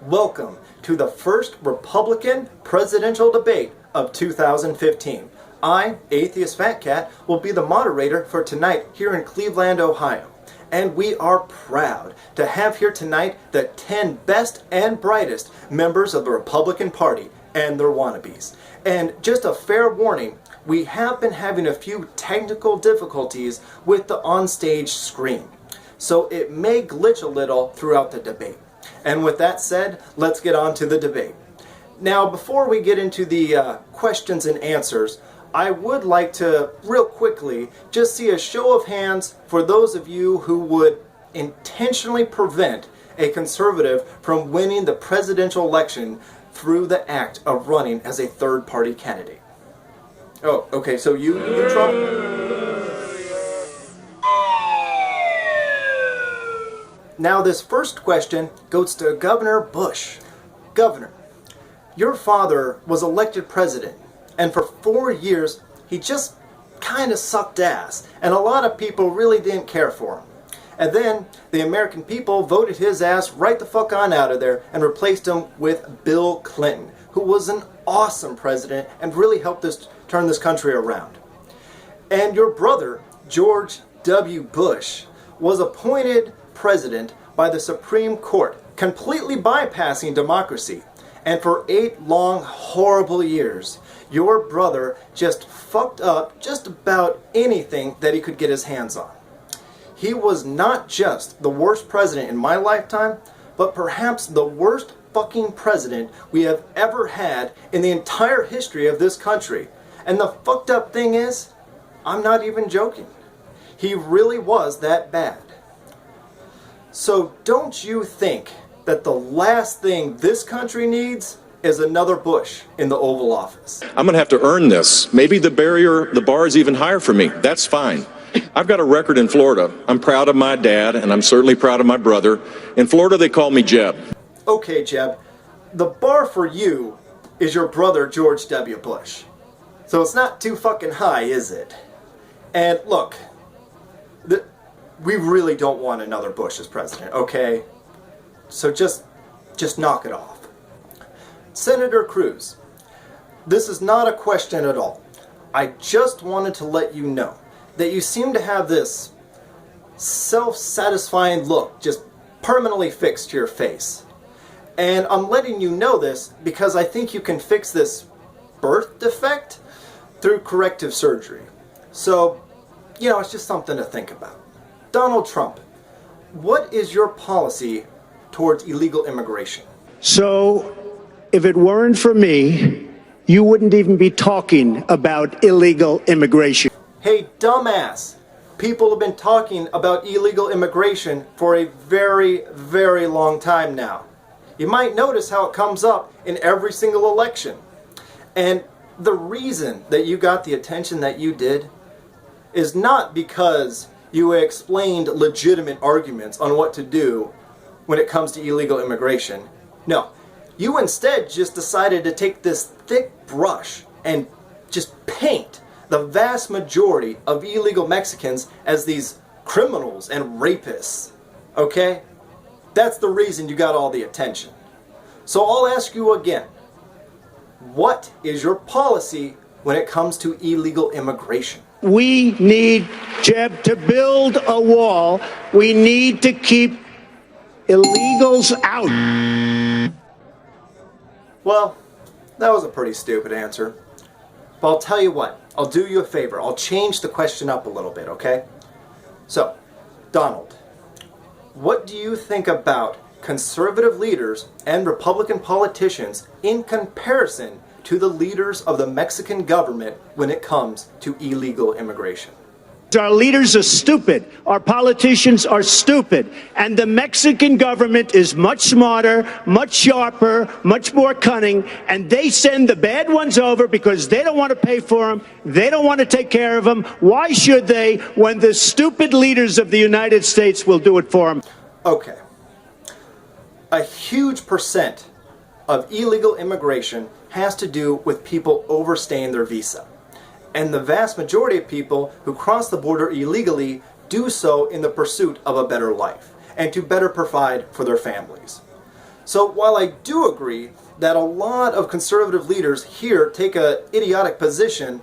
Welcome to the first Republican presidential debate of 2015. I, Atheist Fat Cat, will be the moderator for tonight here in Cleveland, Ohio. And we are proud to have here tonight the 10 best and brightest members of the Republican Party and their wannabes. And just a fair warning, we have been having a few technical difficulties with the onstage screen, so it may glitch a little throughout the debate. And with that said, let's get on to the debate. Now, before we get into the questions and answers, I would like to, real quickly, just see a show of hands for those of you who would intentionally prevent a conservative from winning the presidential election through the act of running as a third-party candidate. Oh, okay, so you Trump? Now this first question goes to Governor Bush. Governor, your father was elected president, and for 4 years he just kind of sucked ass, and a lot of people really didn't care for him. And then the American people voted his ass right the fuck on out of there and replaced him with Bill Clinton, who was an awesome president and really helped us turn this country around. And your brother, George W. Bush, was appointed president by the Supreme Court, completely bypassing democracy. And for 8 long, horrible years, your brother just fucked up just about anything that he could get his hands on. He was not just the worst president in my lifetime, but perhaps the worst fucking president we have ever had in the entire history of this country. And the fucked up thing is, I'm not even joking. He really was that bad. So don't you think that the last thing this country needs is another Bush in the Oval Office? I'm going to have to earn this. Maybe the bar is even higher for me. That's fine. I've got a record in Florida. I'm proud of my dad, and I'm certainly proud of my brother. In Florida, they call me Jeb. Okay, Jeb. The bar for you is your brother, George W. Bush. So it's not too fucking high, is it? And look, we really don't want another Bush as president, okay? So just knock it off. Senator Cruz, this is not a question at all. I just wanted to let you know that you seem to have this self-satisfying look just permanently fixed to your face. And I'm letting you know this because I think you can fix this birth defect through corrective surgery. So, you know, it's just something to think about. Donald Trump, what is your policy towards illegal immigration? So, if it weren't for me, you wouldn't even be talking about illegal immigration. Hey, dumbass. People have been talking about illegal immigration for a very, very long time now. You might notice how it comes up in every single election. And the reason that you got the attention that you did is not because you explained legitimate arguments on what to do when it comes to illegal immigration. No, you instead just decided to take this thick brush and just paint the vast majority of illegal Mexicans as these criminals and rapists. Okay? That's the reason you got all the attention. So I'll ask you again, what is your policy when it comes to illegal immigration? We need, Jeb, to build a wall. We need to keep illegals out. Well, that was a pretty stupid answer. But I'll tell you what, I'll do you a favor. I'll change the question up a little bit, okay? So, Donald, what do you think about conservative leaders and Republican politicians in comparison to the leaders of the Mexican government when it comes to illegal immigration? Our leaders are stupid. Our politicians are stupid. And the Mexican government is much smarter, much sharper, much more cunning. And they send the bad ones over because they don't want to pay for them. They don't want to take care of them. Why should they when the stupid leaders of the United States will do it for them? Okay. A huge percent of illegal immigration has to do with people overstaying their visa. And the vast majority of people who cross the border illegally do so in the pursuit of a better life and to better provide for their families. So while I do agree that a lot of conservative leaders here take a idiotic position,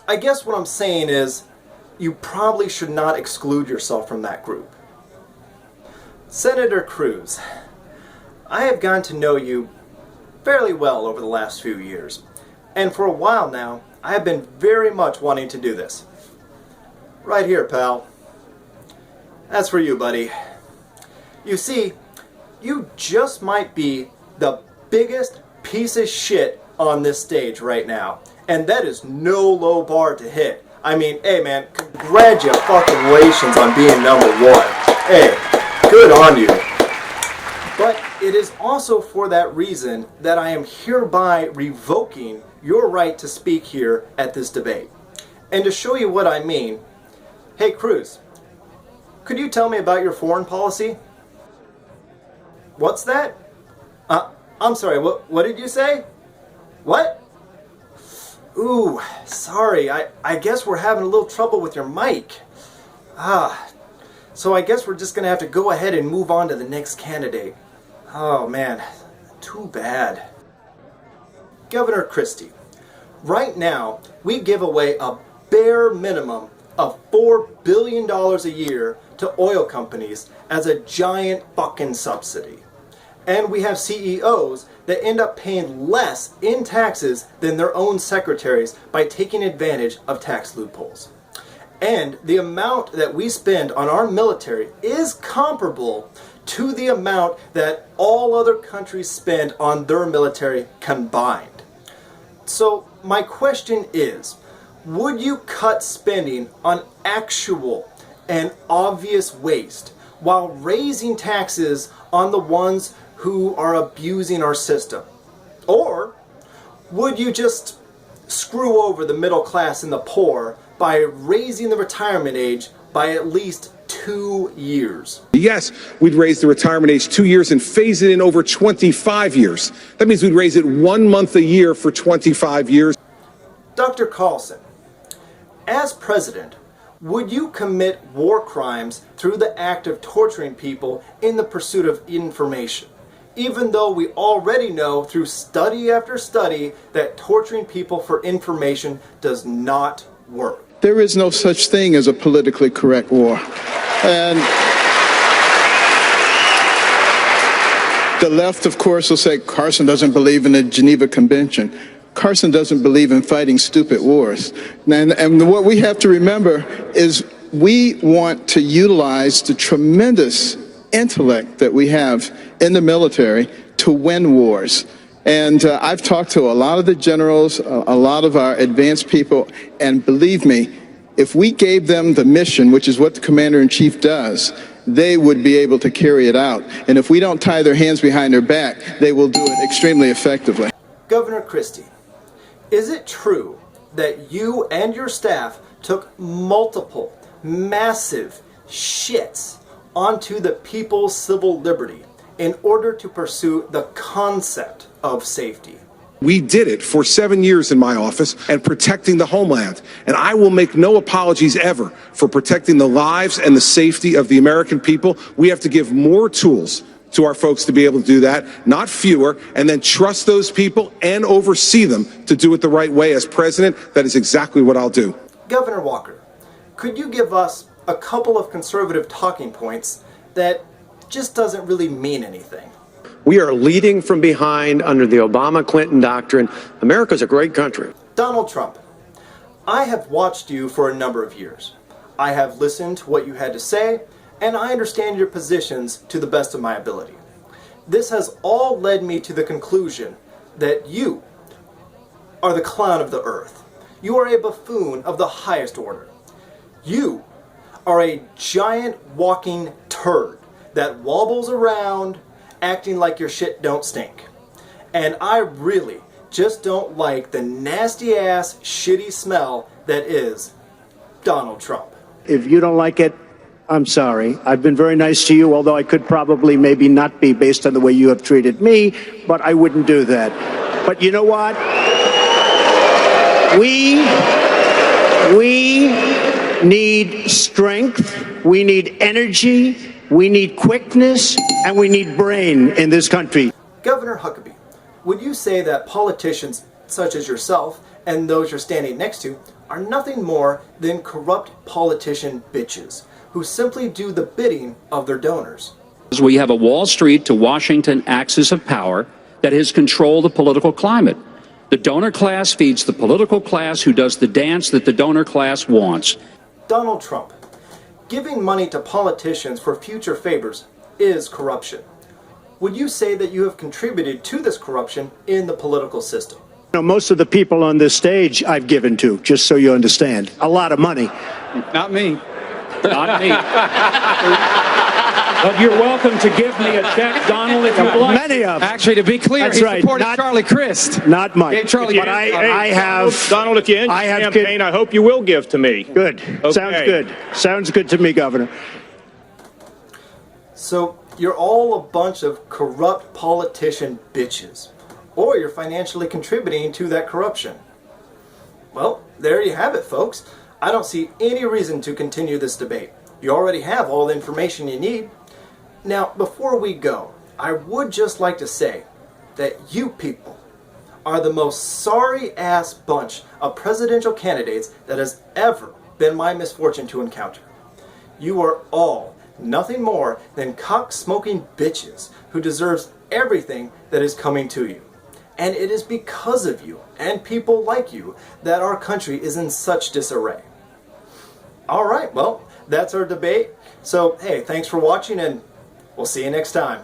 I guess what I'm saying is you probably should not exclude yourself from that group. Senator Cruz, I have gotten to know you fairly well over the last few years, and for a while now, I have been very much wanting to do this. Right here, pal. That's for you, buddy. You see, you just might be the biggest piece of shit on this stage right now, and that is no low bar to hit. I mean, hey man, congratulations on being number one. Hey, good on you. But it is also for that reason that I am hereby revoking your right to speak here at this debate. And to show you what I mean, hey Cruz, could you tell me about your foreign policy? What's that? I'm sorry, what did you say? What? Ooh, sorry, I guess we're having a little trouble with your mic. So I guess we're just gonna have to go ahead and move on to the next candidate. Oh man, too bad. Governor Christie, right now we give away a bare minimum of $4 billion a year to oil companies as a giant fucking subsidy. And we have CEOs that end up paying less in taxes than their own secretaries by taking advantage of tax loopholes. And the amount that we spend on our military is comparable to the amount that all other countries spend on their military combined. So my question is, would you cut spending on actual and obvious waste while raising taxes on the ones who are abusing our system? Or would you just screw over the middle class and the poor by raising the retirement age by at least 2 years? Yes, we'd raise the retirement age 2 years and phase it in over 25 years. That means we'd raise it 1 month a year for 25 years. Dr. Carlson, as president, would you commit war crimes through the act of torturing people in the pursuit of information, even though we already know through study after study that torturing people for information does not work? There is no such thing as a politically correct war. And the left, of course, will say Carson doesn't believe in the Geneva Convention. Carson doesn't believe in fighting stupid wars. And what we have to remember is we want to utilize the tremendous intellect that we have in the military to win wars. And I've talked to a lot of the generals, a lot of our advanced people, and believe me, if we gave them the mission, which is what the commander-in-chief does, they would be able to carry it out. And if we don't tie their hands behind their back, they will do it extremely effectively. Governor Christie, is it true that you and your staff took multiple massive shits onto the people's civil liberty in order to pursue the concept of safety? We did it for 7 years in my office and protecting the homeland. And I will make no apologies ever for protecting the lives and the safety of the American people. We have to give more tools to our folks to be able to do that, not fewer, and then trust those people and oversee them to do it the right way. As president, that is exactly what I'll do. Governor Walker, could you give us a couple of conservative talking points that just doesn't really mean anything? We are leading from behind under the Obama-Clinton doctrine. America's a great country. Donald Trump, I have watched you for a number of years. I have listened to what you had to say, and I understand your positions to the best of my ability. This has all led me to the conclusion that you are the clown of the earth. You are a buffoon of the highest order. You are a giant walking turd that wobbles around acting like your shit don't stink. And I really just don't like the nasty ass shitty smell that is Donald Trump. If you don't like it, I'm sorry. I've been very nice to you, although I could probably maybe not be based on the way you have treated me, but I wouldn't do that. But you know what? We need strength. We need energy. We need quickness and we need brain in this country. Governor Huckabee, would you say that politicians such as yourself and those you're standing next to are nothing more than corrupt politician bitches who simply do the bidding of their donors? We have a Wall Street to Washington axis of power that has controlled the political climate. The donor class feeds the political class who does the dance that the donor class wants. Donald Trump, giving money to politicians for future favors is corruption. Would you say that you have contributed to this corruption in the political system? You know, most of the people on this stage I've given to, just so you understand. A lot of money. Not me. Not me. But you're welcome to give me a check, Donald, if you'd like. Many of them. Actually, to be clear, That's he right. supported Not- Charlie Crist. Not Mike. Gave Charlie But I have. Donald, if you end I your have campaign, I hope you will give to me. Good. Sounds good. Sounds good to me, Governor. So you're all a bunch of corrupt politician bitches, or you're financially contributing to that corruption. Well, there you have it, folks. I don't see any reason to continue this debate. You already have all the information you need. Now, before we go, I would just like to say that you people are the most sorry-ass bunch of presidential candidates that has ever been my misfortune to encounter. You are all nothing more than cock-smoking bitches who deserves everything that is coming to you. And it is because of you and people like you that our country is in such disarray. All right, well, that's our debate. So, hey, thanks for watching, and we'll see you next time.